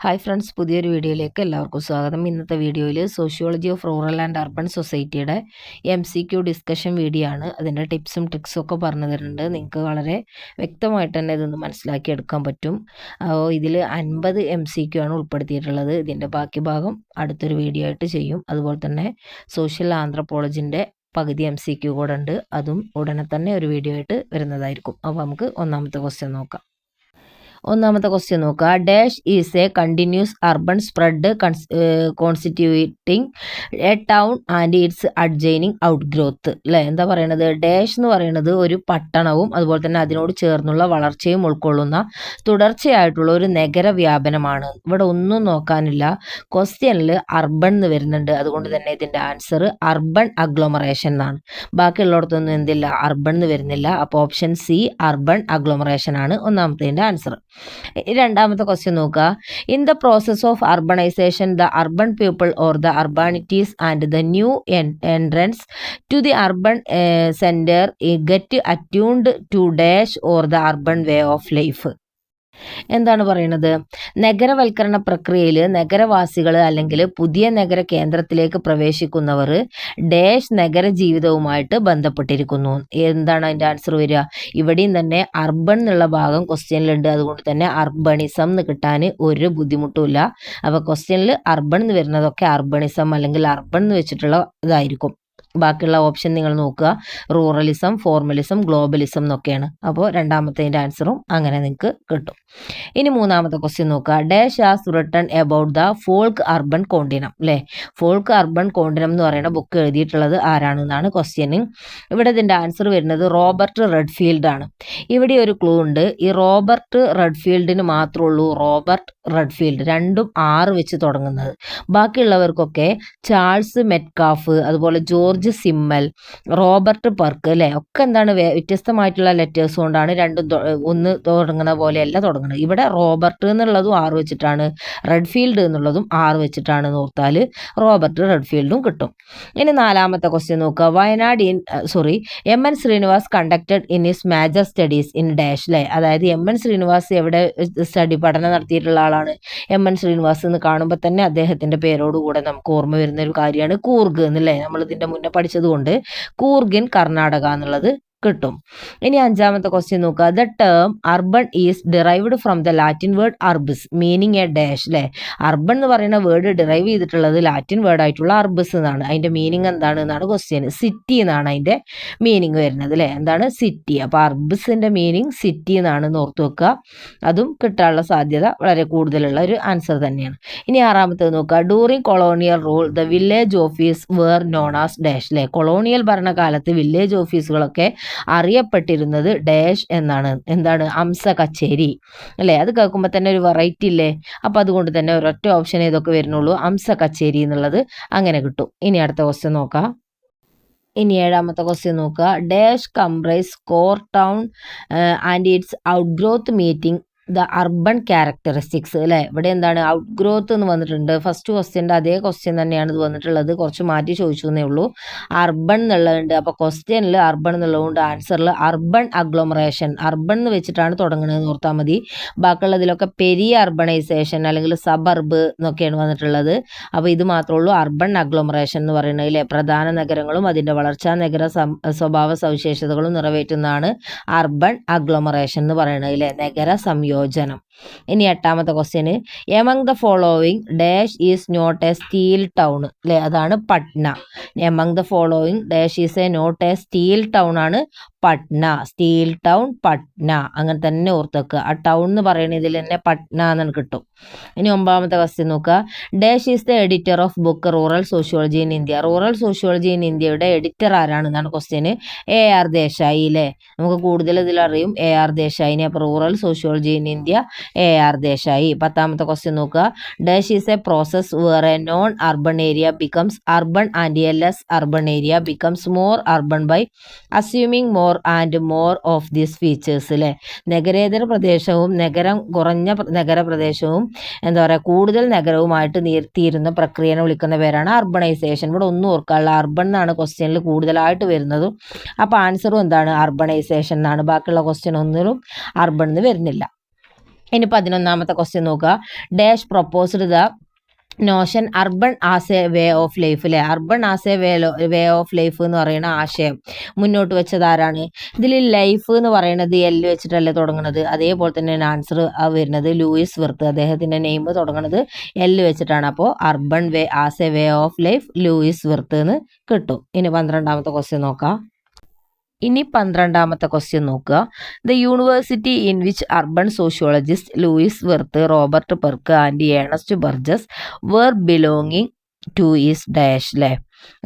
Hi friends, പുതിയൊരു വീഡിയോയിലേക്ക് എല്ലാവർക്കും സ്വാഗതം. ഇന്നത്തെ വീഡിയോയിൽ sociology of rural and urban സൊസൈറ്റിയുടെ MCQ ഡിസ്കഷൻ വീഡിയോ ആണ്. അതിൻ്റെ ടിപ്സും ട്രിക്സും ഒക്കെ പറഞ്ഞു തരുന്നുണ്ട്. നിങ്ങൾക്ക് വളരെ വ്യക്തമായിട്ട് തന്നെ ഇതൊന്ന് മനസ്സിലാക്കിയെടുക്കാൻ പറ്റും. ഇതിൽ 50 MCQ ആണ് ഉൾപ്പെടുത്തിയിട്ടുള്ളത്. ഇതിൻ്റെ ബാക്കി ഭാഗം അടുത്തൊരു വീഡിയോ ആയിട്ട് ചെയ്യും. അതുപോലെ തന്നെ സോഷ്യൽ ആന്ത്രപ്പോളജിൻ്റെ പകുതി MCQ കൂടെ ഉണ്ട്. അതും ഉടനെ തന്നെ ഒരു വീഡിയോ ആയിട്ട് വരുന്നതായിരിക്കും. അപ്പോൾ നമുക്ക് ഒന്നാമത്തെ ക്വസ്റ്റ്യൻ നോക്കാം. ഒന്നാമത്തെ ക്വസ്റ്റ്യൻ നോക്കുക. Dash is a continuous urban spread constituting a town and its adjoining outgrowth. അല്ലേ, എന്താ പറയണത്? ഡാഷ് എന്ന് പറയുന്നത് ഒരു പട്ടണവും അതുപോലെ തന്നെ അതിനോട് ചേർന്നുള്ള വളർച്ചയും ഉൾക്കൊള്ളുന്ന തുടർച്ചയായിട്ടുള്ള ഒരു നഗര വ്യാപനമാണ്. ഇവിടെ ഒന്നും നോക്കാനില്ല. ക്വസ്റ്റ്യനിൽ അർബൺ എന്ന് വരുന്നുണ്ട്. അതുകൊണ്ട് തന്നെ ഇതിൻ്റെ ആൻസർ അർബൺ അഗ്ലോമറേഷൻ എന്നാണ്. ബാക്കിയുള്ളിടത്തൊന്നും എന്തില്ല, അർബൺ എന്ന് വരുന്നില്ല. അപ്പോൾ ഓപ്ഷൻ സി അർബൺ അഗ്ലോമറേഷൻ ആണ് ഒന്നാമത്തേൻ്റെ ആൻസർ. രണ്ടാമത്തെ ക്വസ്റ്റ്യൻ നോക്കുക. In the process of urbanisation the urban people or the urbanites and the new entrants to the urban centre get attuned to dash or the urban way of life. എന്താണ് പറയുന്നത്? നഗരവൽക്കരണ പ്രക്രിയയിൽ നഗരവാസികൾ അല്ലെങ്കിൽ പുതിയ നഗര കേന്ദ്രത്തിലേക്ക് പ്രവേശിക്കുന്നവർ dash നഗര ജീവിതവുമായിട്ട് ബന്ധപ്പെട്ടിരിക്കുന്നു. എന്താണ് അതിൻ്റെ ആൻസർ വരിക? ഇവിടെയും തന്നെ അർബൺ എന്നുള്ള ഭാഗം ക്വസ്റ്റ്യനിലുണ്ട്. അതുകൊണ്ട് തന്നെ അർബണിസം എന്ന് കിട്ടാൻ ഒരു ബുദ്ധിമുട്ടുമില്ല. അപ്പോൾ ക്വസ്റ്റ്യനിൽ അർബൺ എന്ന് വരുന്നതൊക്കെ അർബണിസം അല്ലെങ്കിൽ അർബൺ എന്ന് വെച്ചിട്ടുള്ള ഇതായിരിക്കും. ബാക്കിയുള്ള ഓപ്ഷൻ നിങ്ങൾ നോക്കുക. റൂറലിസം, ഫോർമലിസം, ഗ്ലോബലിസം എന്നൊക്കെയാണ്. അപ്പോൾ രണ്ടാമത്തേൻ്റെ ആൻസറും അങ്ങനെ നിങ്ങൾക്ക് കിട്ടും. ഇനി മൂന്നാമത്തെ ക്വസ്റ്റ്യൻ നോക്കുക. Dash has written about the folk urban continuum. അല്ലേ, ഫോൾക്ക് അർബൻ കോണ്ടിനം എന്ന് പറയുന്ന ബുക്ക് എഴുതിയിട്ടുള്ളത് ആരാണെന്നാണ് ക്വസ്റ്റ്യന്. ഇവിടെ ഇതിൻ്റെ ആൻസർ വരുന്നത് റോബർട്ട് റെഡ്ഫീൽഡ് ആണ്. ഇവിടെ ഒരു ക്ലൂ ഉണ്ട്. ഈ റോബർട്ട് റെഡ്ഫീൽഡിന് മാത്രമേ ഉള്ളൂ റോബർട്ട് റെഡ്ഫീൽഡ്, രണ്ടും 6 വെച്ച് തുടങ്ങുന്നത്. ബാക്കിയുള്ളവർക്കൊക്കെ ചാൾസ് മെറ്റ്കാഫ്, അതുപോലെ ജോർജ് സിമ്മൽ, റോബർട്ട് പർക്ക്, അല്ലേ, ഒക്കെ എന്താണ് വ്യത്യസ്തമായിട്ടുള്ള ലെറ്റേഴ്സ് കൊണ്ടാണ് രണ്ടും ഒന്ന് തുടങ്ങുന്ന പോലെയല്ല തുടങ്ങുന്നത്. ഇവിടെ റോബർട്ട് എന്നുള്ളതും 6 വെച്ചിട്ടാണ്, റെഡ്ഫീൽഡ് എന്നുള്ളതും 6 വെച്ചിട്ടാണ് നോർത്താൽ റോബർട്ട് റെഡ്ഫീൽഡും കിട്ടും. ഇനി നാലാമത്തെ ക്വസ്റ്റ്യൻ നോക്കുക. Wayanad MN Srinivas conducted in his major studies in dash. അല്ലേ, അതായത് MN ശ്രീനിവാസ് എവിടെ പഠനം നടത്തിയിട്ടുള്ള ആളാണ്? MN ശ്രീനിവാസ് എന്ന് കാണുമ്പോൾ തന്നെ അദ്ദേഹത്തിന്റെ പേരോടുകൂടെ നമുക്ക് ഓർമ്മ വരുന്ന ഒരു കാര്യമാണ് കൂർഗ് എന്നല്ലേ. നമ്മൾ ഇതിന്റെ മുന്നേ പഠിച്ചത് കൊണ്ട് കൂർഗ് ഇൻ കർണാടക എന്നുള്ളത് കിട്ടും. ഇനി അഞ്ചാമത്തെ ക്വസ്റ്റ്യൻ നോക്കുക. The term urban is derived from the Latin word urbis meaning a dash. അല്ലേ, അർബൺ എന്ന് പറയുന്ന വേർഡ് ഡിറൈവ് ചെയ്തിട്ടുള്ളത് ലാറ്റിൻ വേർഡ് ആയിട്ടുള്ള അർബിസ് എന്നാണ്. അതിന്റെ മീനിങ് എന്താണ് എന്നാണ് ക്വസ്റ്റ്യൻ. സിറ്റി എന്നാണ് അതിന്റെ മീനിങ് വരുന്നത്. അല്ലേ, എന്താണ്? സിറ്റി. അപ്പോൾ അർബിസിന്റെ മീനിങ് സിറ്റി എന്നാണ് ഓർത്ത് വെക്കുക. അതും കിട്ടാനുള്ള സാധ്യത വളരെ കൂടുതലുള്ള ഒരു ആൻസർ തന്നെയാണ്. ഇനി ആറാമത്തേത് നോക്കുക. During colonial rule the village office were known as dash. അല്ലേ, കൊളോണിയൽ ഭരണകാലത്ത് വില്ലേജ് ഓഫീസുകളൊക്കെ അറിയപ്പെട്ടിരുന്നത് ഡാഷ് എന്നാണ്. എന്താണ്? അംസ കച്ചേരി. അല്ലേ, അത് കേൾക്കുമ്പോൾ തന്നെ ഒരു വെറൈറ്റി ഇല്ലേ. അപ്പം അതുകൊണ്ട് തന്നെ ഒരൊറ്റ ഓപ്ഷൻ ഇതൊക്കെ വരുന്നുള്ളൂ, അംസ കച്ചേരി എന്നുള്ളത്. അങ്ങനെ കിട്ടും. ഇനി അടുത്ത ക്വസ്റ്റ്യൻ നോക്കാം. ഇനി ഏഴാമത്തെ ക്വസ്റ്റ്യൻ നോക്കുക. Dash comprise core town and it's out growth meeting the urban characteristics. അല്ലേ, ഇവിടെ എന്താണ്? ഔട്ട് ഗ്രോത്ത് എന്ന് വന്നിട്ടുണ്ട്. ഫസ്റ്റ് ക്വസ്റ്റ്യൻ്റെ അതേ ക്വസ്റ്റ്യൻ തന്നെയാണ് ഇത് വന്നിട്ടുള്ളത്. കുറച്ച് മാറ്റി ചോദിച്ചു എന്നേ ഉള്ളൂ. അർബൺ എന്നുള്ളതുണ്ട്. അപ്പോൾ ക്വസ്റ്റ്യനിൽ അർബൺ എന്നുള്ളതുകൊണ്ട് ആൻസറിൽ അർബൺ അഗ്ലോമറേഷൻ, അർബൺ എന്ന് വെച്ചിട്ടാണ് തുടങ്ങുന്നത് ഓർത്താൽ മതി. ബാക്കിയുള്ളതിലൊക്കെ പെരിയ അർബണൈസേഷൻ അല്ലെങ്കിൽ സബർബ് എന്നൊക്കെയാണ് വന്നിട്ടുള്ളത്. അപ്പോൾ ഇത് മാത്രമേ ഉള്ളൂ അർബൺ അഗ്ലോമറേഷൻ എന്ന് പറയുന്നത്. അല്ലേ, പ്രധാന നഗരങ്ങളും അതിൻ്റെ വളർച്ചാ നഗര സ്വഭാവ സവിശേഷതകളും നിറവേറ്റുന്നതാണ് അർബൺ അഗ്ലോമറേഷൻ എന്ന് പറയുന്നത്. അല്ലേ, നഗര സംയോജനം. ഇനി എട്ടാമത്തെ question. Among the following dash is not a steel town. അല്ലേ, അതാണ് Patna. Among the following dash is a not a steel town ആണ് പട്ന. സ്റ്റീൽ ടൗൺ പട്ന, അങ്ങനെ തന്നെ ഓർത്ത് വെക്കുക. ആ ടൗൺ എന്ന് പറയുന്ന ഇതിൽ തന്നെ പട്ന എന്നാണ് കിട്ടും. ഇനി ഒമ്പതാമത്തെ ക്വസ്റ്റ്യൻ നോക്കുക. Dash is the editor of book rural sociology in India. Rural sociology in ഇന്ത്യയുടെ എഡിറ്റർ ആരാണെന്നാണ് ക്വസ്റ്റ്യന്. AR ദേശായി. അല്ലേ, നമുക്ക് കൂടുതൽ ഇതിലറിയും AR ദേശായിനെ. അപ്പോൾ rural sociology in India AR Desai. പത്താമത്തെ ക്വസ്റ്റ്യൻ നോക്കുക. Dash is a process where a non urban area becomes urban and a less urban area becomes more urban by assuming more and more of these features. അല്ലേ, നഗരേതര പ്രദേശവും നഗരം കുറഞ്ഞ നഗരപ്രദേശവും എന്താ പറയുക കൂടുതൽ നഗരവുമായിട്ട് തീരുന്ന പ്രക്രിയനെ വിളിക്കുന്ന പേരാണ് അർബണൈസേഷൻ. ഇവിടെ ഒന്നും ഓർക്കാനുള്ള അർബൺ എന്നാണ് ക്വസ്റ്റ്യനിൽ കൂടുതലായിട്ട് വരുന്നതും. അപ്പോൾ ആൻസറും എന്താണ്? അർബണൈസേഷൻ എന്നാണ്. ബാക്കിയുള്ള ക്വസ്റ്റ്യൻ ഒന്നിലും അർബൺ എന്ന് വരുന്നില്ല. ഇനി 11ാമത്തെ ക്വസ്റ്റ്യൻ നോക്കുക. Dash proposed the notion urban as a way of life അല്ലെ. Urban as a way of life എന്ന് പറയുന്ന ആശയം മുന്നോട്ട് വെച്ചത് ആരാണ്? ഇതിൽ ലൈഫ് എന്ന് പറയുന്നത് എൽ വെച്ചിട്ടല്ലേ തുടങ്ങുന്നത്. അതേപോലെ തന്നെ ആൻസർ വരുന്നത് ലൂയിസ് വെർത്ത്. അദ്ദേഹത്തിന്റെ നെയിം തുടങ്ങുന്നത് എൽ വെച്ചിട്ടാണ്. അപ്പോൾ urban way as a way of life Louis Wirth എന്ന് കിട്ടും. ഇനി 12ാമത്തെ ക്വസ്റ്റ്യൻ നോക്കാം. ഇനി 12ാമത്തെ ക്വസ്റ്റ്യൻ നോക്കുക. The university in which urban sociologist Louis Wirth, Robert Park and Ernest Burgess were belonging to is dash അല്ലേ.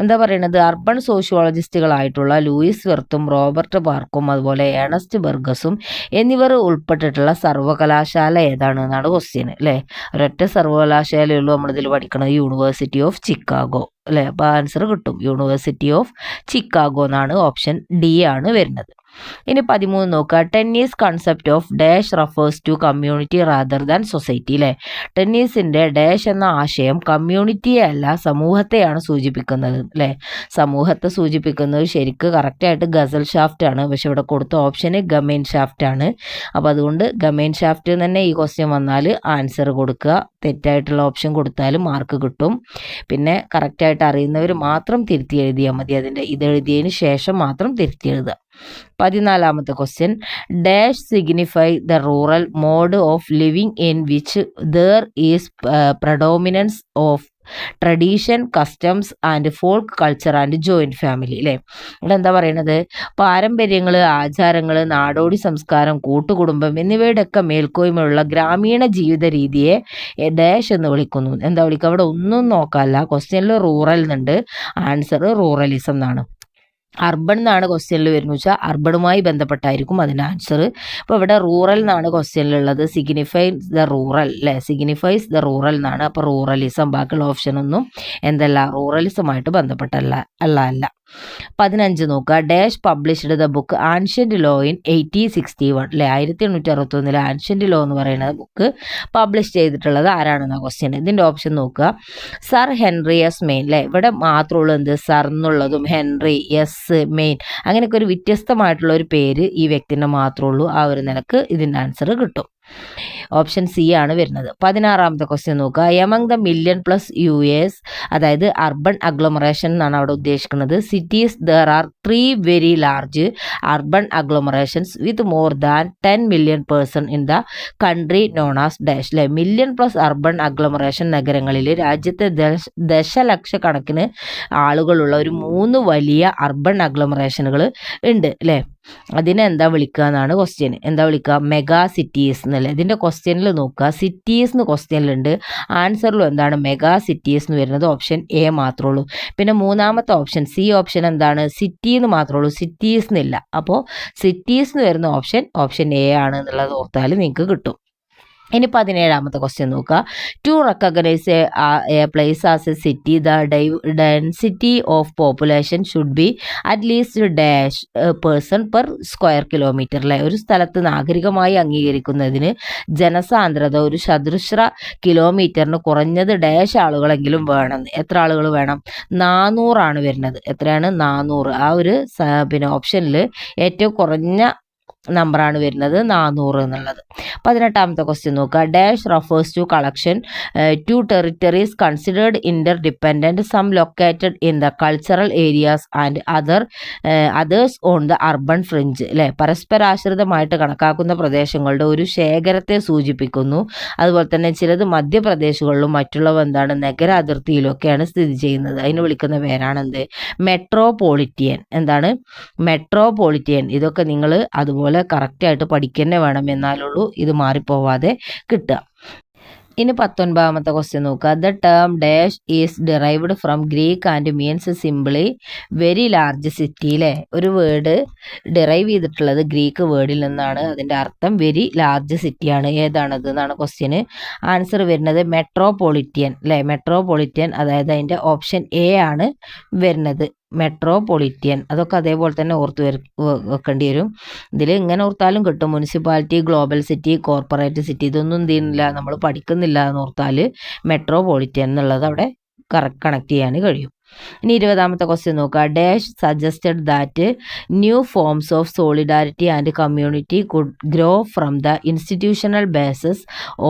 എന്താ പറയുന്നത്? അർബൺ സോഷ്യോളജിസ്റ്റുകളായിട്ടുള്ള ലൂയിസ് വെർത്തും റോബർട്ട് പാർക്കും അതുപോലെ ഏണസ്റ്റ് ബർഗസും എന്നിവർ ഉൾപ്പെട്ടിട്ടുള്ള സർവകലാശാല ഏതാണ് എന്നാണ് ക്വസ്റ്റ്യൻ അല്ലേ. ഒരൊറ്റ സർവകലാശാലയുള്ളൂ നമ്മളിതിൽ പഠിക്കുന്നത്, യൂണിവേഴ്സിറ്റി ഓഫ് ചിക്കാഗോ അല്ലേ. അപ്പോൾ ആൻസർ കിട്ടും യൂണിവേഴ്സിറ്റി ഓഫ് ചിക്കാഗോ എന്നാണ്. ഓപ്ഷൻ ഡി ആണ് വരുന്നത്. ഇനി 13 നോക്കുക. Tonnies concept of dash refers to community rather than society അല്ലേ. ടെന്നീസിന്റെ ഡാഷ് എന്ന ആശയം കമ്മ്യൂണിറ്റിയെ അല്ല സമൂഹത്തെയാണ് സൂചിപ്പിക്കുന്നത് അല്ലേ. സമൂഹത്തെ സൂചിപ്പിക്കുന്നത് ശരിക്ക് കറക്റ്റായിട്ട് ഗസൽ ഷാഫ്റ്റ് ആണ്. പക്ഷെ ഇവിടെ കൊടുത്ത ഓപ്ഷന് ഗമെയിൻ ഷാഫ്റ്റ് ആണ്. അപ്പോൾ അതുകൊണ്ട് ഗമെയിൻ ഷാഫ്റ്റ് തന്നെ ഈ ക്വസ്റ്റ്യൻ വന്നാൽ ആൻസർ കൊടുക്കുക. തെറ്റായിട്ടുള്ള ഓപ്ഷൻ കൊടുത്താലും മാർക്ക് കിട്ടും. പിന്നെ കറക്റ്റായിട്ട് അറിയുന്നവർ മാത്രം തിരുത്തി എഴുതിയാൽ മതി. ഇത് എഴുതിയതിന് ശേഷം മാത്രം തിരുത്തി എഴുതുക. 14ാമത്തെ question. Dash signify the rural mode of living in which there is predominance of tradition, customs and folk culture and joint family അല്ലേ. ഇവിടെ എന്താ പറയുന്നത്? പാരമ്പര്യങ്ങൾ, ആചാരങ്ങൾ, നാടോടി സംസ്കാരം, കൂട്ടുകുടുംബം എന്നിവയുടെയൊക്കെ മേൽക്കോയ്മയുള്ള ഗ്രാമീണ ജീവിത രീതിയെ ഡാഷ് എന്ന് വിളിക്കുന്നു. എന്താ വിളിക്കുക? അവിടെ ഒന്നും നോക്കാമല്ല. ക്വസ്റ്റ്യനിൽ റൂറൽ എന്നുണ്ട്, ആൻസർ റൂറലിസം എന്നാണ്. അർബൺ എന്നാണ് ക്വസ്റ്റ്യനിൽ വരുന്നത് വെച്ചാൽ അർബണുമായി ബന്ധപ്പെട്ടായിരിക്കും അതിൻ്റെ ആൻസർ. അപ്പോൾ ഇവിടെ റൂറൽ എന്നാണ് ക്വസ്റ്റ്യനിലുള്ളത്. സിഗ്നിഫൈസ് ദ റൂറൽ അല്ലേ, സിഗ്നിഫൈസ് ദ റൂറൽ എന്നാണ്. അപ്പോൾ റൂറലിസം, ബാക്കിയുള്ള ഓപ്ഷനൊന്നും എന്തല്ല റൂറലിസമായിട്ട് ബന്ധപ്പെട്ടല്ല അല്ല. 15 നോക്കുക. Dash published the book ancient law in 1861 അല്ലേ. 1861 ആൻഷ്യൻ്റ് ലോ എന്ന് പറയുന്ന ബുക്ക് പബ്ലിഷ് ചെയ്തിട്ടുള്ളത് ആരാണെന്ന ക്വസ്റ്റ്യൻ. ഇതിൻ്റെ ഓപ്ഷൻ നോക്കുക. സർ ഹെൻറി എസ് മെയിൻ അല്ലേ. ഇവിടെ മാത്രമുള്ള എന്ത് സർ എന്നുള്ളതും ഹെൻറി എസ് മെയിൻ അങ്ങനെയൊക്കെ ഒരു വ്യത്യസ്തമായിട്ടുള്ള ഒരു പേര് ഈ വ്യക്തിൻ്റെ മാത്രമേ ഉള്ളൂ. ആ ഒരു നിലക്ക് ഇതിൻ്റെ ആൻസർ കിട്ടും. ഓപ്ഷൻ സി ആണ് വരുന്നത്. 16ാമത്തെ ക്വസ്റ്റ്യൻ നോക്കുക. Among the million plus US അതായത് അർബൻ അഗ്ലോമറേഷൻ എന്നാണ് അവിടെ ഉദ്ദേശിക്കുന്നത്. Cities there are 3 very large urban agglomerations with more than 10 million person in the country known as dash അല്ലെ. മില്യൺ പ്ലസ് അർബൻ അഗ്ലോമറേഷൻ നഗരങ്ങളിൽ രാജ്യത്തെ ദശലക്ഷക്കണക്കിന് ആളുകളുള്ള ഒരു 3 വലിയ അർബൻ അഗ്ലോമറേഷനുകൾ ഉണ്ട് അല്ലേ. അതിനെ എന്താ വിളിക്കുക എന്നാണ് ക്വസ്റ്റ്യൻ. എന്താ വിളിക്കുക? മെഗാ സിറ്റീസ് എന്നല്ലേ. ഇതിൻ്റെ ക്വസ്റ്റ്യനിൽ നോക്കുക. സിറ്റീസ് എന്ന് ക്വസ്റ്റ്യനിലുണ്ട്, ആൻസറിലും എന്താണ് മെഗാ സിറ്റീസ് എന്ന് വരുന്നത്. ഓപ്ഷൻ എ മാത്രമേ ഉള്ളൂ. പിന്നെ 3ാമത്തെ ഓപ്ഷൻ സി ഓപ്ഷൻ എന്താണ്? സിറ്റി എന്ന് മാത്രമേ ഉള്ളൂ, സിറ്റീസ് എന്നില്ല. അപ്പോൾ സിറ്റീസ് എന്ന് വരുന്ന ഓപ്ഷൻ എ ആണ് എന്നുള്ളത് ഓർത്താൽ നിങ്ങൾക്ക് കിട്ടും. ഇനി 17ാമത്തെ ക്വസ്റ്റ്യൻ നോക്കുക. To recognise a place as a city the density of population should be at least dash person per square kilometre അല്ലേ. ഒരു സ്ഥലത്ത് നാഗരികമായി അംഗീകരിക്കുന്നതിന് ജനസാന്ദ്രത ഒരു ചതുരശ്ര കിലോമീറ്ററിന് കുറഞ്ഞത് ഡാഷ് ആളുകളെങ്കിലും വേണം. എത്ര ആളുകൾ വേണം? 400 ആണ് വരുന്നത്. എത്രയാണ്? 400. ആ ഒരു ഓപ്ഷനിൽ ഏറ്റവും കുറഞ്ഞ നമ്പറാണ് വരുന്നത് 400 എന്നുള്ളത്. 18ാമത്തെ ക്വസ്റ്റ്യൻ നോക്കുക. Dash refers to collection to territories considered interdependent some located in the cultural areas and others on the urban fringe അല്ലേ. പരസ്പരാശ്രിതമായിട്ട് കണക്കാക്കുന്ന പ്രദേശങ്ങളുടെ ഒരു ശേഖരത്തെ സൂചിപ്പിക്കുന്നു. അതുപോലെ തന്നെ ചിലത് മധ്യപ്രദേശുകളിലും മറ്റുള്ളവ എന്താണ് നഗര അതിർത്തിയിലൊക്കെയാണ് സ്ഥിതി ചെയ്യുന്നത്. അതിന് വിളിക്കുന്ന പേരാണെന്ത്? മെട്രോപൊളിറ്റിയൻ. എന്താണ്? മെട്രോപൊളിറ്റിയൻ. ഇതൊക്കെ നിങ്ങൾ അതുപോലെ കറക്റ്റായിട്ട് പഠിക്കന്നെ വേണം, എന്നാലുള്ളൂ ഇത് മാറിപ്പോവാതെ കിട്ടുക. ഇനി 19ാമത്തെ ക്വസ്റ്റ്യൻ നോക്കുക. The term dash is derived from Greek and means simply very large city അല്ലേ. ഒരു വേർഡ് ഡിറൈവ് ചെയ്തിട്ടുള്ളത് ഗ്രീക്ക് വേർഡിൽ നിന്നാണ്. അതിൻ്റെ അർത്ഥം വെരി ലാർജ് സിറ്റിയാണ്. ഏതാണത് എന്നാണ് ക്വസ്റ്റ്യന്. ആൻസർ വരുന്നത് മെട്രോപൊളിറ്റിയൻ അല്ലേ. മെട്രോപൊളിറ്റിയൻ അതായത് അതിൻ്റെ ഓപ്ഷൻ എ ആണ് വരുന്നത്. മെട്രോപൊളിറ്റിയൻ. അതൊക്കെ അതേപോലെ തന്നെ ഓർത്ത് വെക്കേണ്ടി വരും. ഇതിൽ ഇങ്ങനെ ഓർത്താലും കിട്ടും. Municipality, global city, corporate city ഇതൊന്നും തീരുന്നില്ല, നമ്മൾ പഠിക്കുന്നില്ല എന്ന് ഓർത്താൽ മെട്രോപൊളിറ്റിയൻ എന്നുള്ളത് അവിടെ കണക്ട് ചെയ്യാൻ കഴിയും. ഇനി 20ാമത്തെ ക്വസ്റ്റ്യൻ നോക്കുക. Dash suggested that new forms of solidarity and community could grow from the institutional bases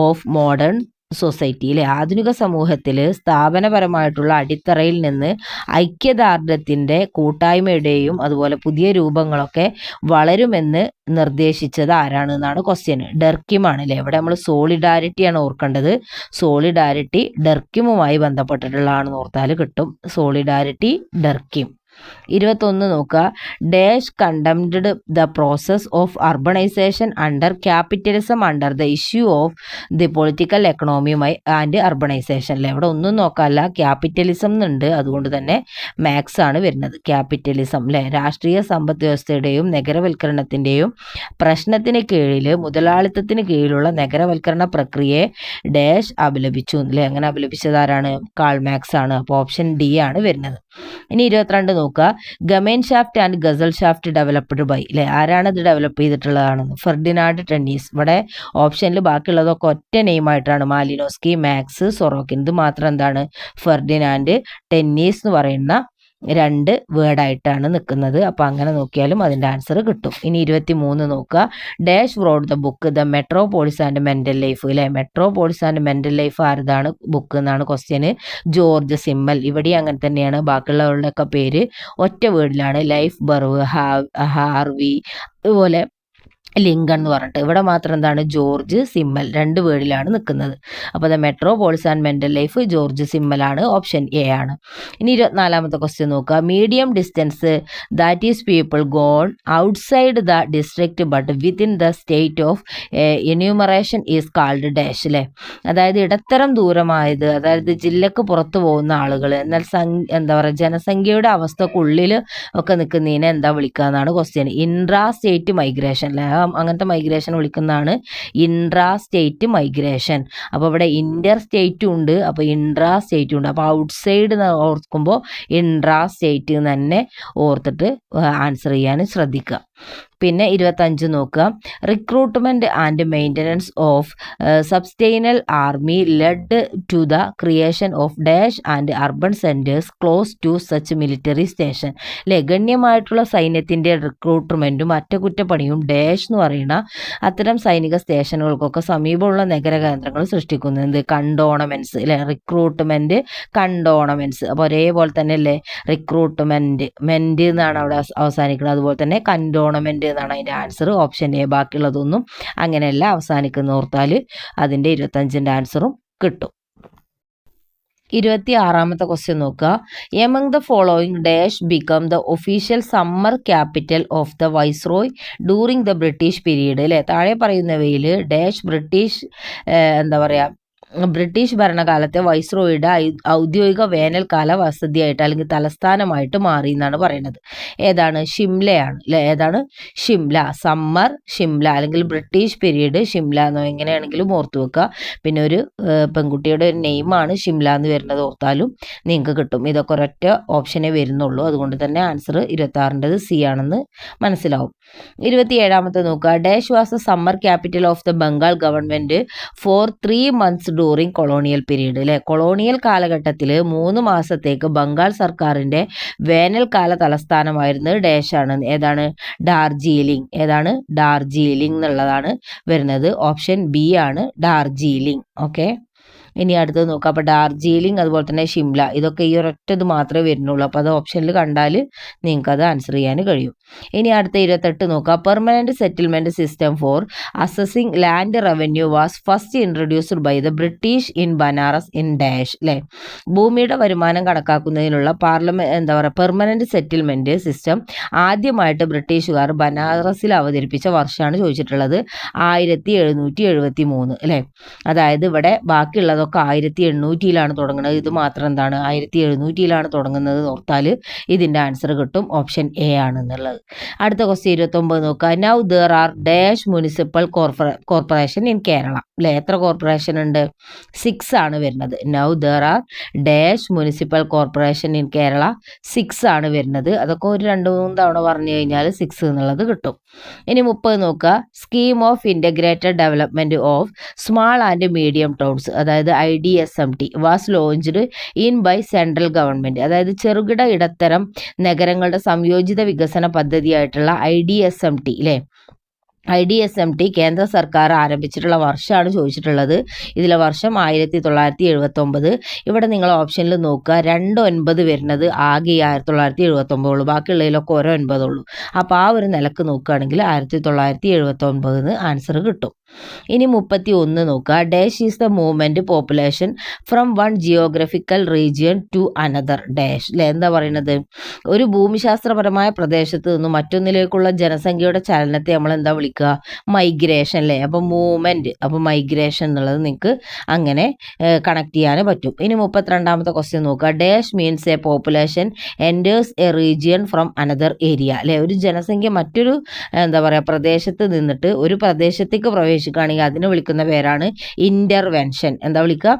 of modern സൊസൈറ്റിയിലെ ആധുനിക സമൂഹത്തിൽ സ്ഥാപനപരമായിട്ടുള്ള അടിത്തറയിൽ നിന്ന് ഐക്യദാർഢ്യത്തിൻ്റെ കൂട്ടായ്മയുടെയും അതുപോലെ പുതിയ രൂപങ്ങളൊക്കെ വളരുമെന്ന് നിർദ്ദേശിച്ചത് ആരാണെന്നാണ് ക്വസ്റ്റ്യൻ. ഡർക്കിമാണ് അല്ലേ. ഇവിടെ നമ്മൾ സോളിഡാരിറ്റിയാണ് ഓർക്കേണ്ടത്. സോളിഡാരിറ്റി ഡർക്കിമുമായി ബന്ധപ്പെട്ടിട്ടുള്ളതാണെന്ന് ഓർത്താൽ കിട്ടും. സോളിഡാരിറ്റി ഡർക്കിം. 21 നോക്കുക. Dash condemned the process of urbanisation under capitalism under the issue of the political economy and urbanisation അല്ലേ. ഇവിടെ ഒന്നും നോക്കാമല്ല, ക്യാപിറ്റലിസം എന്നുണ്ട്, അതുകൊണ്ട് തന്നെ മാത്സ് ആണ് വരുന്നത്. ക്യാപിറ്റലിസം അല്ലേ. രാഷ്ട്രീയ സമ്പദ് വ്യവസ്ഥയുടെയും നഗരവൽക്കരണത്തിൻ്റെയും പ്രശ്നത്തിന് കീഴിൽ മുതലാളിത്തത്തിന് കീഴിലുള്ള നഗരവൽക്കരണ പ്രക്രിയയെ ഡാഷ് അപലപിച്ചു അല്ലേ. അങ്ങനെ അപലപിച്ചതാരാണ്? കാൾ മാക്സ് ആണ്. അപ്പോൾ ഓപ്ഷൻ ഡി ആണ് വരുന്നത്. ഇനി 22 നോക്കുക. Gemeinschaft and Gesellschaft developed by അല്ലേ. ആരാണ് ഇത് ഡെവലപ്പ് ചെയ്തിട്ടുള്ളതാണെന്ന്? Ferdinand tennis. ഇവിടെ ഓപ്ഷനിൽ ബാക്കിയുള്ളതൊക്കെ ഒറ്റ നെയിമായിട്ടാണ്. മാലിനോസ്കി, മാക്സ്, സൊറോക്കിൻ. ഇത് മാത്രം എന്താണ്? ഫെർഡിനാൻഡ് ടെന്നീസ് എന്ന് പറയുന്ന 2 വേർഡായിട്ടാണ് നിൽക്കുന്നത്. അപ്പോൾ അങ്ങനെ നോക്കിയാലും അതിൻ്റെ ആൻസർ കിട്ടും. ഇനി 23 നോക്കുക. Dash wrote the book the metropolis and mental life അല്ലേ. മെട്രോപോളിസ് ആൻഡ് മെൻ്റൽ ലൈഫ് ആരതാണ് ബുക്ക് എന്നാണ് ക്വസ്റ്റ്യൻ. George Simmel. ഇവിടെ അങ്ങനെ തന്നെയാണ്. ബാക്കിയുള്ളവരുടെയൊക്കെ പേര് ഒറ്റ വേർഡിലാണ്. ലൈഫ് ബർവ്, ഹാർവി, അതുപോലെ ലിങ്കൺ എന്ന് പറഞ്ഞിട്ട്. ഇവിടെ മാത്രം എന്താണ്? ജോർജ് സിമ്മൽ. 2 വേർഡിലാണ് നിൽക്കുന്നത്. അപ്പോൾ the metropolis and mental life George സിമ്മലാണ്. ഓപ്ഷൻ എ ആണ്. ഇനി 24ാമത്തെ ക്വസ്റ്റ്യൻ നോക്കുക. Medium distance that is people gone outside the district but within the state of enumeration is called dash അല്ലേ. അതായത് ഇടത്തരം ദൂരമായത്, അതായത് ജില്ലക്ക് പുറത്ത് പോകുന്ന ആളുകൾ, എന്നാൽ എന്താ പറയുക ജനസംഖ്യയുടെ അവസ്ഥക്കുള്ളിൽ ഒക്കെ നിൽക്കുന്നതിനെ എന്താ വിളിക്കുക എന്നാണ് ക്വസ്റ്റ്യൻ. ഇൻട്രാ സ്റ്റേറ്റ് മൈഗ്രേഷൻ അല്ലേ. അങ്ങനത്തെ മൈഗ്രേഷൻ വിളിക്കുന്നതാണ് ഇൻട്രാ സ്റ്റേറ്റ് മൈഗ്രേഷൻ. അപ്പോൾ ഇവിടെ ഇന്റർ സ്റ്റേറ്റും ഉണ്ട്, അപ്പോൾ ഇൻട്രാ സ്റ്റേറ്റും ഉണ്ട്. അപ്പോൾ ഔട്ട്സൈഡ് ഓർക്കുമ്പോൾ ഇൻട്രാ സ്റ്റേറ്റ് തന്നെ ഓർത്തിട്ട് ആൻസർ ചെയ്യാൻ ശ്രദ്ധിക്കുക. പിന്നെ 25 നോക്കുക. Recruitment and maintenance of substantial army led to the creation of dash and urban centres close to such military station അല്ലേ. ഗണ്യമായിട്ടുള്ള സൈന്യത്തിൻ്റെ റിക്രൂട്ട്മെൻറ്റും അറ്റകുറ്റപ്പണിയും ഡാഷ് എന്ന് പറയുന്ന അത്തരം സൈനിക സ്റ്റേഷനുകൾക്കൊക്കെ സമീപമുള്ള നഗര കേന്ദ്രങ്ങൾ സൃഷ്ടിക്കുന്നത്. കണ്ടോണമെൻറ്റ്സ് അല്ലേ. റിക്രൂട്ട്മെൻറ്റ്, കണ്ടോണമെൻറ്റ്സ്. അപ്പോൾ ഒരേപോലെ തന്നെ അല്ലേ. റിക്രൂട്ട്മെൻറ്റ് മെൻറ്റ് എന്നാണ് അവിടെ അവസാനിക്കുന്നത്. അതുപോലെ തന്നെ കണ്ടോണമെൻറ്റ് എന്നാണ് അതിൻ്റെ ആൻസർ. Option A. ബാക്കിയുള്ളതൊന്നും അങ്ങനെയല്ല അവസാനിക്കുന്ന ഓർത്താൽ അതിൻ്റെ 25ൻ്റെ ആൻസറും കിട്ടും. 26ാമത്തെ ക്വസ്റ്റ്യൻ നോക്കുക. Among the following dash become the official summer capital of the viceroy during the British period അല്ലേ. താഴെ പറയുന്നവയിൽ ഡാഷ് ബ്രിട്ടീഷ് എന്താ പറയുക ബ്രിട്ടീഷ് ഭരണകാലത്തെ വൈസ്രോയുടെ ഔദ്യോഗിക വേനൽക്കാല വസതിയായിട്ട് അല്ലെങ്കിൽ തലസ്ഥാനമായിട്ട് മാറി എന്നാണ് പറയുന്നത്. ഏതാണ്? ഷിംലയാണ് അല്ലേ. ഏതാണ്? ഷിംല. സമ്മർ ഷിംല അല്ലെങ്കിൽ ബ്രിട്ടീഷ് പീരീഡ് ഷിംല എന്നോ എങ്ങനെയാണെങ്കിലും ഓർത്തു വെക്കുക. പിന്നെ ഒരു പെൺകുട്ടിയുടെ ഒരു നെയിമാണ് ഷിംല എന്ന് വരുന്നത് ഓർത്താലും നിങ്ങൾക്ക് കിട്ടും. ഇതൊക്കെ ഒരൊറ്റ ഓപ്ഷനേ വരുന്നുള്ളൂ. അതുകൊണ്ട് തന്നെ ആൻസർ 26ൻ്റെത് സി ആണെന്ന് മനസ്സിലാവും. 27ാമത്തെ നോക്കുക. Dash was the summer capital of the Bengal government four 3 months during colonial period അല്ലേ. കൊളോണിയൽ കാലഘട്ടത്തിൽ 3 മാസത്തേക്ക് ബംഗാൾ സർക്കാരിൻ്റെ വേനൽക്കാല തലസ്ഥാനമായിരുന്നു ഡാഷാണ്. ഏതാണ്? ഡാർജിലിംഗ്. ഏതാണ്? ഡാർജിലിംഗ് എന്നുള്ളതാണ് വരുന്നത്. ഓപ്ഷൻ ബി ആണ് ഡാർജിലിംഗ്. ഓക്കെ. ഇനി അടുത്തത് നോക്കാം. അപ്പോൾ ഡാർജിലിംഗ് അതുപോലെ തന്നെ ഷിംല ഇതൊക്കെ ഈ ഒരൊറ്റത് മാത്രമേ വരുന്നുള്ളൂ. അപ്പോൾ അത് ഓപ്ഷനിൽ കണ്ടാൽ നിങ്ങൾക്കത് ആൻസർ ചെയ്യാൻ കഴിയും. ഇനി അടുത്ത 28 നോക്കാം. Permanent settlement system for assessing land revenue was first introduced by the British in Banaras in dash അല്ലേ. ഭൂമിയുടെ വരുമാനം കണക്കാക്കുന്നതിനുള്ള പെർമനൻറ്റ് സെറ്റിൽമെൻറ്റ് സിസ്റ്റം ആദ്യമായിട്ട് ബ്രിട്ടീഷുകാർ ബനാറസിൽ അവതരിപ്പിച്ച വർഷമാണ് ചോദിച്ചിട്ടുള്ളത്. 1773 അല്ലേ. അതായത് ഇവിടെ ബാക്കിയുള്ളത് അതൊക്കെ 1800-ലാണ് തുടങ്ങുന്നത്. ഇത് മാത്രം എന്താണ്? 1700-ലാണ് തുടങ്ങുന്നത് ഓർത്താൽ ഇതിൻ്റെ ആൻസർ കിട്ടും. ഓപ്ഷൻ എ ആണെന്നുള്ളത്. അടുത്ത ക്വസ്റ്റ്യൻ 29 നോക്കുക. Now there are dash municipal corporation in Kerala അല്ലേ. എത്ര കോർപ്പറേഷൻ ഉണ്ട്? 6 ആണ് വരുന്നത്. Now there are dash municipal corporation in Kerala 6 ആണ് വരുന്നത്. അതൊക്കെ ഒരു 2-3 തവണ പറഞ്ഞു കഴിഞ്ഞാൽ 6 എന്നുള്ളത് കിട്ടും. ഇനി 30 നോക്കുക. Scheme of integrated development of small and medium towns. അതായത് IDSMT was launched in by central government. അതായത് ചെറുകിട ഇടത്തരം നഗരങ്ങളുടെ സംയോജിത വികസന പദ്ധതിയായിട്ടുള്ള IDSMT അല്ലേ, IDSMT കേന്ദ്ര സർക്കാർ ആരംഭിച്ചിട്ടുള്ള വർഷമാണ് ചോദിച്ചിട്ടുള്ളത്. ഇതിലെ വർഷം 1979. ഇവിടെ നിങ്ങൾ ഓപ്ഷനിൽ നോക്കുക, 2 വരുന്നത് ആകെ 1979 ഉള്ളൂ, ബാക്കിയുള്ളതിലൊക്കെ ഓരോ 9 ഉള്ളൂ. അപ്പോൾ ആ ഒരു നിലക്ക് നോക്കുകയാണെങ്കിൽ 1979 ആൻസർ കിട്ടും. ഇനി 31 നോക്കുക. Dash is the movement population from one geographical region to another dash അല്ലേ. എന്താ പറയുന്നത്, ഒരു ഭൂമിശാസ്ത്രപരമായ പ്രദേശത്ത് നിന്നും മറ്റൊന്നിലേക്കുള്ള ജനസംഖ്യയുടെ ചലനത്തെ നമ്മൾ എന്താ വിളിക്കുക, മൈഗ്രേഷൻ അല്ലേ. അപ്പോൾ മൂവ്മെൻറ്റ്, അപ്പോൾ മൈഗ്രേഷൻ എന്നുള്ളത് നിങ്ങൾക്ക് അങ്ങനെ കണക്ട് ചെയ്യാൻ പറ്റും. ഇനി 32ാമത്തെ ക്വസ്റ്റ്യൻ നോക്കുക. Dash means A population enters A region from another area അല്ലേ. ഒരു ജനസംഖ്യ മറ്റൊരു എന്താ പറയുക പ്രദേശത്ത് നിന്നിട്ട് ഒരു പ്രദേശത്തേക്ക് പ്രവേശിക്കുകയാണെങ്കിൽ അതിനെ വിളിക്കുന്ന പേരാണ് ഇൻ്റർവെൻഷൻ. എന്താ വിളിക്കുക,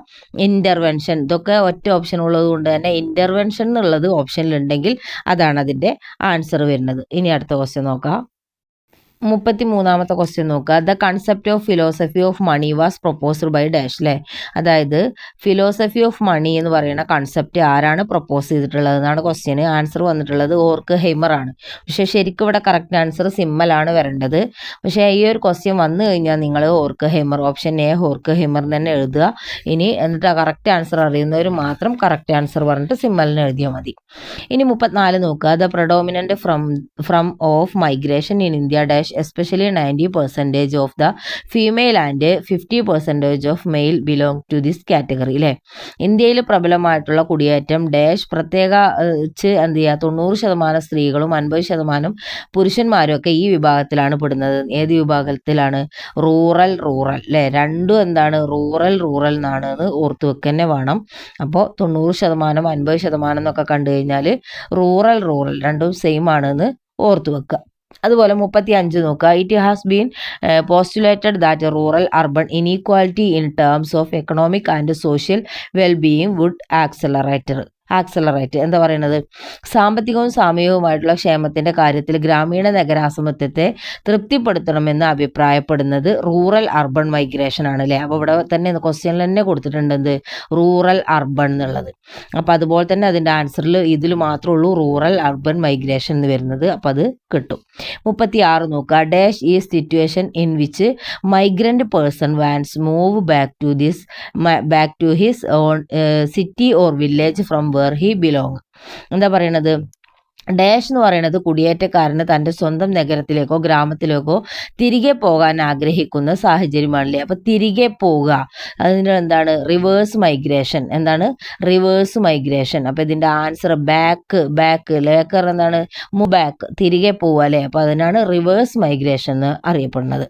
ഇൻ്റർവെൻഷൻ. ഇതൊക്കെ ഒറ്റ ഓപ്ഷൻ ഉള്ളത് കൊണ്ട് തന്നെ ഇൻ്റർവെൻഷൻ എന്നുള്ളത് ഓപ്ഷനിലുണ്ടെങ്കിൽ അതാണ് അതിൻ്റെ ആൻസർ വരുന്നത്. ഇനി അടുത്ത ക്വസ്റ്റ്യൻ നോക്കാം. 33ാമത്തെ ക്വസ്റ്റ്യൻ നോക്കുക. The concept of philosophy of money was proposed by dash അല്ലേ. അതായത് ഫിലോസഫി ഓഫ് മണി എന്ന് പറയുന്ന കൺസെപ്റ്റ് ആരാണ് പ്രൊപ്പോസ് ചെയ്തിട്ടുള്ളത് എന്നാണ് ക്വസ്റ്റ്യന്. ആൻസർ വന്നിട്ടുള്ളത് ഓർക്ക് ഹെയ്മർ ആണ്. പക്ഷേ ശരിക്കും ഇവിടെ കറക്റ്റ് ആൻസർ സിമ്മലാണ് വരേണ്ടത്. പക്ഷേ ഈ ഒരു ക്വസ്റ്റ്യൻ വന്നു കഴിഞ്ഞാൽ നിങ്ങൾ ഓർക്ക് ഹെയ്മർ, ഓപ്ഷൻ എ ഓർക്ക് ഹെയ്മർ തന്നെ എഴുതുക. ഇനി എന്നിട്ട് ആ കറക്റ്റ് ആൻസർ അറിയുന്നവർ മാത്രം കറക്റ്റ് ആൻസർ പറഞ്ഞിട്ട് സിമ്മലിന് എഴുതിയാൽ മതി. ഇനി 34 നോക്കുക. The predominant from of migration in India dash especially 90% of the female and 50% of male belong to this category അല്ലേ. ഇന്ത്യയിൽ പ്രബലമായിട്ടുള്ള കുടിയേറ്റം ഡാഷ് പ്രത്യേകിച്ച് എന്ത് ചെയ്യുക 90% സ്ത്രീകളും 50% പുരുഷന്മാരും ഒക്കെ ഈ വിഭാഗത്തിലാണ് പെടുന്നത്. ഏത് വിഭാഗത്തിലാണ്, റൂറൽ അല്ലേ. രണ്ടും എന്താണ്, റൂറൽ എന്നാണ് ഓർത്ത് വെക്കന്നെ വേണം. അപ്പോൾ 90% 50% എന്നൊക്കെ കണ്ടു കഴിഞ്ഞാൽ റൂറൽ രണ്ടും സെയിം ആണെന്ന് ഓർത്ത് വെക്കുക. അതുപോലെ 35 നോക്കുക. It has been postulated that rural urban inequality in terms of economic and social wellbeing would accelerate എന്താ പറയുന്നത്, സാമ്പത്തികവും സാമൂഹികവുമായിട്ടുള്ള ക്ഷേമത്തിൻ്റെ കാര്യത്തിൽ ഗ്രാമീണ നഗരാസമത്വത്തെ തൃപ്തിപ്പെടുത്തണമെന്ന് അഭിപ്രായപ്പെടുന്നത് റൂറൽ അർബൺ മൈഗ്രേഷൻ ആണ് അല്ലേ. അപ്പോൾ ഇവിടെ തന്നെ ക്വസ്റ്റ്യനിൽ തന്നെ കൊടുത്തിട്ടുണ്ട് എന്ത്, റൂറൽ അർബൺ എന്നുള്ളത്. അപ്പോൾ അതുപോലെ തന്നെ അതിൻ്റെ ആൻസറിൽ ഇതിൽ മാത്രമേ ഉള്ളൂ റൂറൽ അർബൻ മൈഗ്രേഷൻ എന്ന് വരുന്നത്. അപ്പോൾ അത് കിട്ടും. 36 നോക്കുക. ഡാഷ് ഈ situation in which migrant person wants move back to his own city or village from where he belong. എന്താ പറയണത്, ഡാഷ് എന്ന് പറയുന്നത് കുടിയേറ്റക്കാരന് തൻ്റെ സ്വന്തം നഗരത്തിലേക്കോ ഗ്രാമത്തിലേക്കോ തിരികെ പോകാൻ ആഗ്രഹിക്കുന്ന സാഹചര്യമാണല്ലേ. അപ്പോൾ തിരികെ പോവുക, അതിന് എന്താണ്, റിവേഴ്സ് മൈഗ്രേഷൻ. എന്താണ് റിവേഴ്സ് മൈഗ്രേഷൻ. അപ്പോൾ ഇതിൻ്റെ ആൻസർ ബാക്ക് ലേക്കർ എന്താണ്, ബാക്ക്, തിരികെ പോവുക അല്ലേ. അപ്പോൾ അതിനാണ് റിവേഴ്സ് മൈഗ്രേഷൻ എന്ന് അറിയപ്പെടുന്നത്.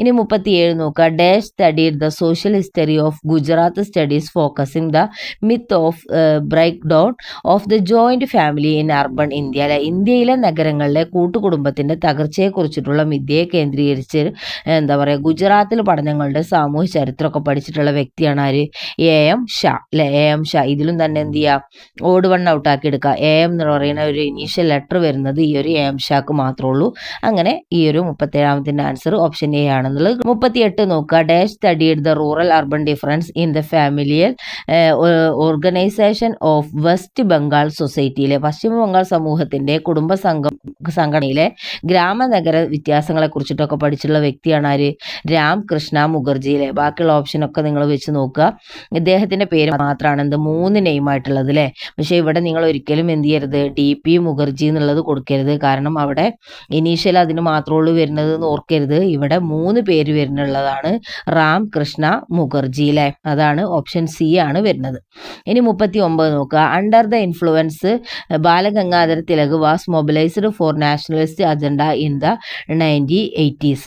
ഇനി 37 നോക്കുക. Dash studied the social history of Gujarat studies focusing the myth of break down of the joint family in urban India അല്ലെ. ഇന്ത്യയിലെ നഗരങ്ങളിലെ കൂട്ടുകുടുംബത്തിൻ്റെ തകർച്ചയെക്കുറിച്ചിട്ടുള്ള വിദ്യയെ കേന്ദ്രീകരിച്ച് എന്താ പറയുക ഗുജറാത്തിൽ പഠനങ്ങളുടെ സാമൂഹ്യ ചരിത്രമൊക്കെ പഠിച്ചിട്ടുള്ള വ്യക്തിയാണ് ആര്, AM ഷാ അല്ലെ. AM ഷാ. ഇതിലും തന്നെ എന്ത് ചെയ്യുക, ഓട് വൺ ഔട്ടാക്കി എടുക്കുക. AM എന്ന് പറയുന്ന ഒരു ഇനീഷ്യൽ ലെറ്റർ വരുന്നത് ഈ ഒരു AM ഷാക്ക് മാത്രമേ ഉള്ളൂ. അങ്ങനെ ഈ ഒരു 37ാമത്തിൻ്റെ ആൻസർ ഓപ്ഷൻ എ ആണെന്നുള്ളത്. 38 നോക്കുക. Dash studied the rural urban difference in the familial organisation of West Bengal സൊസൈറ്റിയിലെ പശ്ചിമ ബംഗാൾ സമൂഹത്തിൻ്റെ കുടുംബ സംഘടനയിലെ ഗ്രാമനഗര വ്യത്യാസങ്ങളെ കുറിച്ചിട്ടൊക്കെ പഠിച്ചിട്ടുള്ള വ്യക്തിയാണ് ആര്, രാംകൃഷ്ണ മുഖർജിയിലെ. ബാക്കിയുള്ള ഓപ്ഷനൊക്കെ നിങ്ങൾ വെച്ച് നോക്കുക. ഇദ്ദേഹത്തിൻ്റെ പേര് മാത്രമാണ് എന്ത് 3 നെയിമായിട്ടുള്ളത് അല്ലേ. പക്ഷേ ഇവിടെ നിങ്ങൾ ഒരിക്കലും എന്ത് ചെയ്യരുത്, DP മുഖർജി എന്നുള്ളത് കൊടുക്കരുത്. കാരണം അവിടെ ഇനീഷ്യൽ അതിന് മാത്രമുള്ളൂ വരുന്നത് എന്ന് ഓർക്കരുത്. ഇവിടെ 3 പേര് വരുന്നുള്ളതാണ് രാംകൃഷ്ണ മുഖർജിയിലെ. അതാണ് ഓപ്ഷൻ സി ആണ് വരുന്നത്. ഇനി 39 നോക്കുക. Under the influence Balagangadhara Tilak was mobilised for nationalist agenda in the 1890s.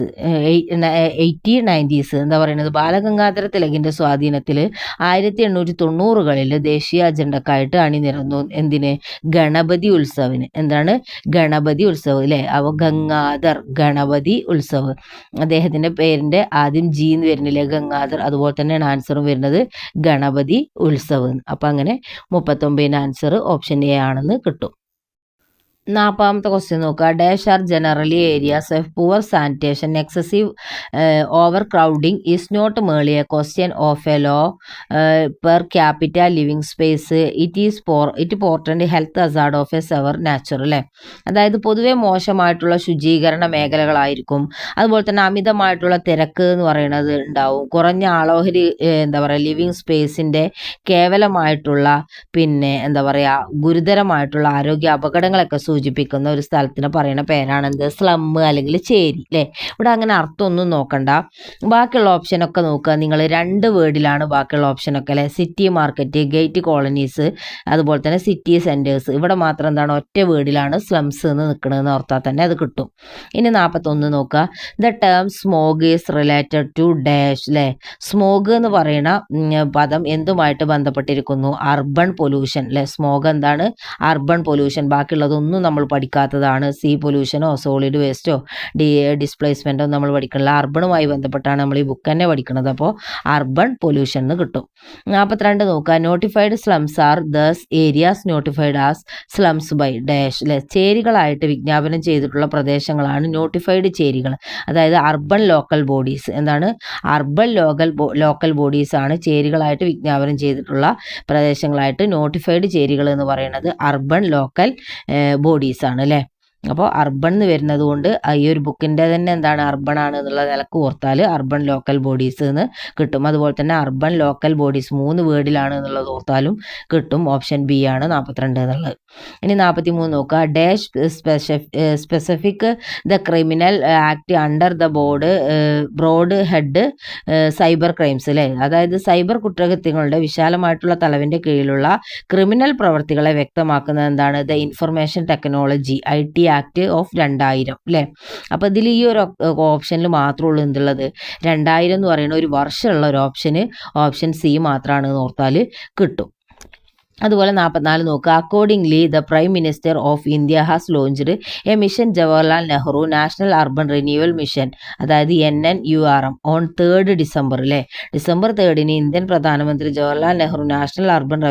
എന്താ പറയുന്നത്, ബാലഗംഗാധര തിലകിൻ്റെ സ്വാധീനത്തിൽ 1890കളിൽ ദേശീയ അജണ്ടക്കായിട്ട് അണിനിരന്നു. എന്തിന്, ഗണപതി ഉത്സവിന്. എന്താണ്, ഗണപതി ഉത്സവ് അല്ലേ. അപ്പോൾ ഗണപതി ഉത്സവ്, അദ്ദേഹത്തിൻ്റെ പേരിൻ്റെ ആദ്യം ജി എന്ന് വരുന്നില്ലേ, ഗംഗാധർ. അതുപോലെ തന്നെയാണ് ആൻസറും വരുന്നത് ഗണപതി ഉത്സവ്. അപ്പം അങ്ങനെ 39 ആൻസർ ഓപ്ഷൻ എ ആണെന്ന് കിട്ടും. 40ാമത്തെ ക്വസ്റ്റ്യൻ നോക്കുക. Dash are generally areas of poor sanitation excessive overcrowding is not merely a question of a low per capita living space it important health hazard of a severe natural അല്ലേ. അതായത് പൊതുവെ മോശമായിട്ടുള്ള ശുചീകരണ മേഖലകളായിരിക്കും. അതുപോലെ തന്നെ അമിതമായിട്ടുള്ള തിരക്ക് എന്ന് പറയുന്നത് ഉണ്ടാവും. കുറഞ്ഞ ആളോഹരി എന്താ പറയുക ലിവിങ് സ്പേസിൻ്റെ കേവലമായിട്ടുള്ള പിന്നെ എന്താ പറയുക ഗുരുതരമായിട്ടുള്ള ആരോഗ്യ അപകടങ്ങളൊക്കെ സൂചിപ്പിക്കുന്ന ഒരു സ്ഥലത്തിന് പറയുന്ന പേരാണെന്ത് സ്ലം അല്ലെങ്കിൽ ചേരി അല്ലേ. ഇവിടെ അങ്ങനെ അർത്ഥമൊന്നും നോക്കണ്ട. ബാക്കിയുള്ള ഓപ്ഷനൊക്കെ നോക്കുക. നിങ്ങൾ 2 വേർഡിലാണ് ബാക്കിയുള്ള ഓപ്ഷനൊക്കെ അല്ലേ. സിറ്റി മാർക്കറ്റ്, ഗേറ്റ് കോളനീസ്, അതുപോലെ തന്നെ സിറ്റി സെൻറ്റേഴ്സ്. ഇവിടെ മാത്രം എന്താണ് ഒറ്റ വേർഡിലാണ് സ്ലംസ് എന്ന് നിൽക്കണമെന്ന് ഓർത്താൽ തന്നെ അത് കിട്ടും. ഇനി 41 നോക്കുക. The term smog is related to dash അല്ലേ. സ്മോഗ് എന്ന് പറയുന്ന പദം എന്തുമായിട്ട് ബന്ധപ്പെട്ടിരിക്കുന്നു? അർബൺ പൊല്യൂഷൻ അല്ലേ. സ്മോഗ് എന്താണ്? Urban pollution. ബാക്കിയുള്ളതൊന്നും നമ്മൾ പഠിക്കാത്തതാണ്. സീ പൊല്യൂഷനോ സോളിഡ് വേസ്റ്റോ ഡിസ്പ്ലേസ്മെൻറ്റോ നമ്മൾ പഠിക്കണില്ല. അർബണുമായി ബന്ധപ്പെട്ടാണ് നമ്മൾ ഈ ബുക്ക് തന്നെ പഠിക്കുന്നത്. അപ്പോൾ അർബൺ പൊല്യൂഷൻ എന്ന് കിട്ടും. 42 നോക്കുക. Notified slums are those areas notified as slums by dash അല്ലെ. ചേരികളായിട്ട് വിജ്ഞാപനം ചെയ്തിട്ടുള്ള പ്രദേശങ്ങളാണ് നോട്ടിഫൈഡ് ചേരികൾ. അതായത് അർബൺ ലോക്കൽ ബോഡീസ്. എന്താണ്? അർബൺ ലോക്കൽ ബോഡീസ് ആണ് ചേരികളായിട്ട് വിജ്ഞാപനം ചെയ്തിട്ടുള്ള പ്രദേശങ്ങളായിട്ട് നോട്ടിഫൈഡ് ചേരികൾ എന്ന് പറയുന്നത് അർബൺ ലോക്കൽ ബോഡീസ് ആണ് അല്ലേ. അപ്പോൾ അർബൺ എന്ന് വരുന്നത് കൊണ്ട് ഈ ഒരു ബുക്കിൻ്റെ തന്നെ എന്താണ് അർബൺ ആണ് എന്നുള്ള നിലക്ക് ഓർത്താൽ അർബൺ ലോക്കൽ ബോഡീസ് എന്ന് കിട്ടും. അതുപോലെ തന്നെ അർബൺ ലോക്കൽ ബോഡീസ് 3 വേർഡിലാണ് എന്നുള്ളത് ഓർത്താലും കിട്ടും. ഓപ്ഷൻ ബി ആണ് 42 എന്നുള്ളത്. ഇനി 43 നോക്കുക. Dash specific the criminal act under the broad head cyber crimes അല്ലേ. അതായത് സൈബർ കുറ്റകൃത്യങ്ങളുടെ വിശാലമായിട്ടുള്ള തലവിൻ്റെ കീഴിലുള്ള ക്രിമിനൽ പ്രവർത്തികളെ വ്യക്തമാക്കുന്നത് എന്താണ്? The information technology IT act of 2000 അല്ലേ. അപ്പോൾ ഇതിൽ ഈ ഒരു ഓപ്ഷനിൽ മാത്രമേ ഉള്ളൂ എന്തുള്ളത് 2000 എന്ന് പറയുന്ന ഒരു വർഷമുള്ള ഒരു ഓപ്ഷൻ സി മാത്രമാണ് ഓർത്താൽ കിട്ടും. അതുപോലെ 44 നോക്കുക. Accordingly the prime minister of India has launched A mission Jawaharlal Nehru national urban renewal mission, അതായത് NNURM ഓൺ 3rd ഡിസംബർ അല്ലേ. ഡിസംബർ 3 ഇന്ത്യൻ പ്രധാനമന്ത്രി Jawaharlal Nehru national urban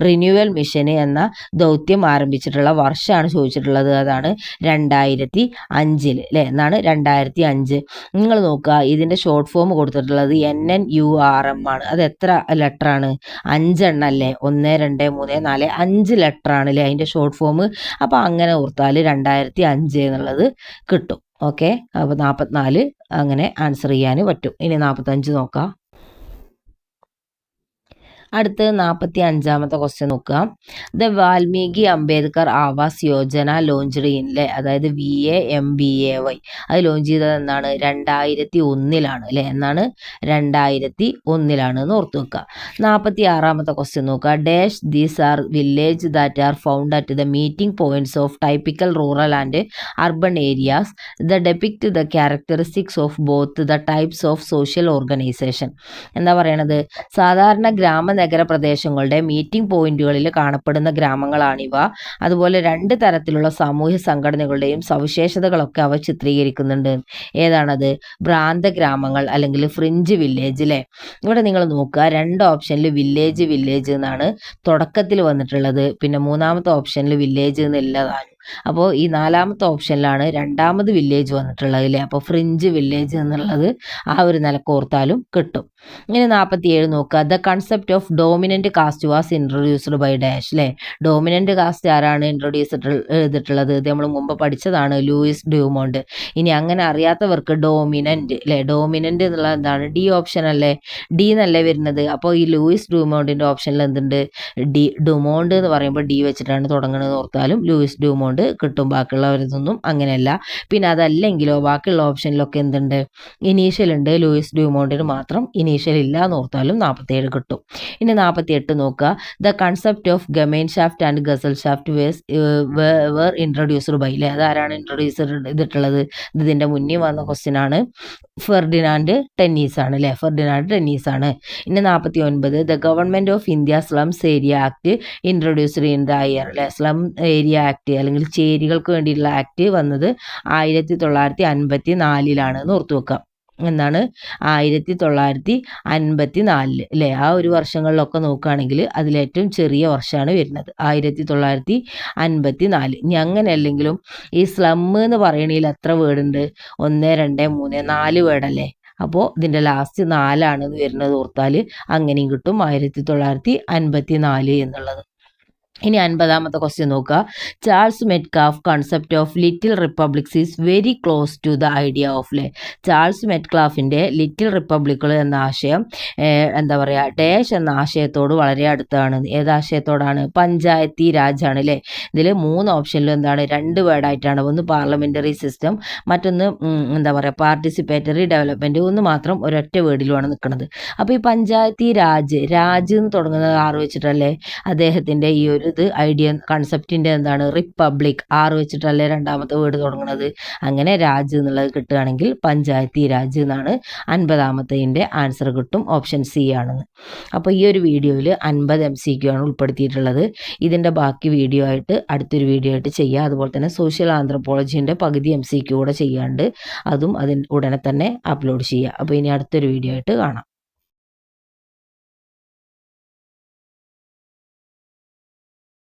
renewal mission എന്ന ദൗത്യം ആരംഭിച്ചിട്ടുള്ള വർഷമാണ് ചോദിച്ചിട്ടുള്ളത്. അതാണ് 2005 അല്ലേ. എന്നാണ് 2005. നിങ്ങൾ നോക്കുക. ഇതിൻ്റെ ഷോർട്ട് ഫോം കൊടുത്തിട്ടുള്ളത് NNURM ആണ്. അത് എത്ര ലെറ്ററാണ്? 5 എണ്ണം അല്ലേ. 1 2 3 4 5 ലെറ്റർ ആണ് അല്ലേ അതിൻ്റെ ഷോർട്ട് ഫോം. അപ്പോൾ അങ്ങനെ ഓർത്താൽ 2005 എന്നുള്ളത് കിട്ടും. ഓക്കെ. അപ്പോൾ 44 അങ്ങനെ ആൻസർ ചെയ്യാൻ പറ്റും. ഇനി 45 നോക്കാം. അടുത്ത് 45ാമത്തെ ക്വസ്റ്റ്യൻ നോക്കുക. The Valmiki Ambedkar Awas Yojana launched in അല്ലേ. അതായത് VAMBAY അത് ലോഞ്ച് ചെയ്തത് എന്നാണ്? 2001 അല്ലേ. എന്നാണ് 2001 എന്ന് ഓർത്ത് വെക്കുക. 46ാമത്തെ ക്വസ്റ്റ്യൻ നോക്കുക. Dash these are village that are found at the meeting points of typical rural and urban areas the ഡെപിക്റ്റ് the characteristics of both the types of social organisation. എന്താ പറയണത്? സാധാരണ നഗര പ്രദേശങ്ങളുടെ മീറ്റിംഗ് പോയിന്റുകളിൽ കാണപ്പെടുന്ന ഗ്രാമങ്ങളാണിവ. അതുപോലെ 2 തരത്തിലുള്ള സാമൂഹ്യ സംഘടനകളുടെയും സവിശേഷതകളൊക്കെ അവ ചിത്രീകരിക്കുന്നുണ്ട്. ഏതാണത്? ഭ്രാന്ത ഗ്രാമങ്ങൾ അല്ലെങ്കിൽ ഫ്രിഞ്ച് വില്ലേജ് അല്ലേ. ഇവിടെ നിങ്ങൾ നോക്കുക. 2 ഓപ്ഷനിൽ വില്ലേജ് എന്നാണ് തുടക്കത്തിൽ വന്നിട്ടുള്ളത്. പിന്നെ 3ാമത്തെ ഓപ്ഷനിൽ വില്ലേജ് എന്നുള്ളതാണ്. അപ്പോൾ ഈ 4ാമത്തെ ഓപ്ഷനിലാണ് 2ാമത് വില്ലേജ് വന്നിട്ടുള്ളത് അല്ലേ. അപ്പോൾ ഫ്രിഞ്ച് വില്ലേജ് എന്നുള്ളത് ആ ഒരു നിലക്ക് ഓർത്താലും കിട്ടും. ഇനി 47 നോക്കുക. The concept of dominant caste was introduced by dash അല്ലേ. ഡോമിനൻ്റ് കാസ്റ്റ് ആരാണ് ഇൻട്രൊഡ്യൂസ് ചെയ്തിട്ടുള്ളത്? ഇത് നമ്മൾ മുമ്പ് പഠിച്ചതാണ്. Louis Dumont. ഇനി അങ്ങനെ അറിയാത്തവർക്ക് ഡോമിനൻ്റ് അല്ലേ. ഡോമിനൻ്റ് എന്നുള്ളത് എന്താണ്? ഡി ഓപ്ഷൻ അല്ലേ. ഡി എന്നല്ലേ വരുന്നത്. അപ്പോൾ ഈ ലൂയിസ് ഡ്യൂമോണ്ടിൻ്റെ ഓപ്ഷനിൽ എന്തുണ്ട്? ഡുമോണ്ട് എന്ന് പറയുമ്പോൾ ഡി വെച്ചിട്ടാണ് തുടങ്ങുന്നത് ഓർത്താലും ലൂയിസ് ഡ്യൂമോണ്ട് കിട്ടും. ബാക്കിയുള്ളവരതൊന്നും അങ്ങനെയല്ല. പിന്നെ അതല്ലെങ്കിലോ ബാക്കിയുള്ള ഓപ്ഷനിലൊക്കെ എന്തുണ്ട്? ഇനീഷ്യൽ ഉണ്ട്. ലൂയിസ് ഡ്യൂമോണ്ടിന് മാത്രം ഇനീഷ്യൽ ഇല്ല എന്ന് ഓർത്താലും 47 കിട്ടും. ഇനി 48 നോക്കുക. The concept of Gemeinschaft and Gesellschaft were introduced by അല്ലേ. അതാരാണ് ഇൻട്രൊഡ്യൂസ് ചെയ്തിട്ടുള്ളത്? ഇതിൻ്റെ മുന്നേ വന്ന ക്വസ്റ്റ്യൻ ആണ്. ഫെർഡിനാൻഡ് ടെന്നീസ് ആണ് അല്ലേ. ഫെർഡിനാൻഡ് ടെന്നീസ് ആണ്. ഇനി 49 the government of India slums area act introduced in the year അല്ലേ. സ്ലം ഏരിയ ആക്ട് അല്ലെങ്കിൽ ചേരികൾക്ക് വേണ്ടിയിട്ടുള്ള ആക്ട് വന്നത് 1954 എന്ന് ഓർത്തു വെക്കാം. എന്താണ് 1954 അല്ലേ? ആ ഒരു വർഷങ്ങളിലൊക്കെ നോക്കുകയാണെങ്കിൽ അതിലേറ്റവും ചെറിയ വർഷമാണ് വരുന്നത് 1954. ഇനി അങ്ങനെ അല്ലെങ്കിലും ഈ സ്ലം എന്ന് പറയണതിൽ എത്ര വേർഡുണ്ട്? 1 2 3 4 വേർഡല്ലേ? അപ്പോൾ ഇതിൻ്റെ ലാസ്റ്റ് 4 വരുന്നത് ഓർത്താൽ അങ്ങനെയും കിട്ടും 1954 എന്നുള്ളത്. ഇനി 50ാമത്തെ ക്വസ്റ്റ്യൻ നോക്കുക. Charles Metcalfe concept of little republics is very close to the idea of Charles മെറ്റ്കാഫിൻ്റെ ലിറ്റിൽ റിപ്പബ്ലിക്കുകൾ എന്ന ആശയം എന്താ പറയുക ഡാഷ് എന്ന ആശയത്തോട് വളരെ അടുത്താണ്. ഏതാശയത്തോടാണ്? പഞ്ചായത്തി രാജാണ് അല്ലേ? ഇതിൽ 3 ഓപ്ഷനിലും എന്താണ് 2 വേർഡായിട്ടാണ്. ഒന്ന് പാർലമെൻ്ററി സിസ്റ്റം, മറ്റൊന്ന് എന്താ പറയുക പാർട്ടിസിപ്പേറ്ററി ഡെവലപ്മെൻറ്റ്, ഒന്ന് മാത്രം ഒരൊറ്റ വേർഡിലുമാണ് നിൽക്കുന്നത്. അപ്പോൾ ഈ പഞ്ചായത്തി രാജ് എന്ന് തുടങ്ങുന്നത് ആറ് വെച്ചിട്ടല്ലേ? അദ്ദേഹത്തിൻ്റെ ഈ ഒരു ഐഡിയ കൺസെപ്റ്റിൻ്റെ എന്താണ് റിപ്പബ്ലിക് വെച്ചിട്ടല്ലേ രണ്ടാമത്തെ വേർഡ് തുടങ്ങുന്നത്. അങ്ങനെ രാജ് എന്നുള്ളത് കിട്ടുകയാണെങ്കിൽ പഞ്ചായത്തി രാജ് എന്നാണ് 50ാമത്തെ ആൻസർ കിട്ടും. ഓപ്ഷൻ സി ആണെന്ന്. അപ്പോൾ ഈ ഒരു വീഡിയോയിൽ 50 MCQ ആണ് ഉൾപ്പെടുത്തിയിട്ടുള്ളത്. ഇതിൻ്റെ ബാക്കി വീഡിയോ ആയിട്ട് അടുത്തൊരു വീഡിയോ ആയിട്ട് ചെയ്യുക. അതുപോലെ തന്നെ സോഷ്യൽ ആന്ത്രപ്പോളജീൻ്റെ പകുതി MCQ കൂടെ ചെയ്യാണ്ട് അതും ഉടനെ തന്നെ അപ്ലോഡ് ചെയ്യുക. അപ്പോൾ ഇനി അടുത്തൊരു വീഡിയോ ആയിട്ട് കാണാം.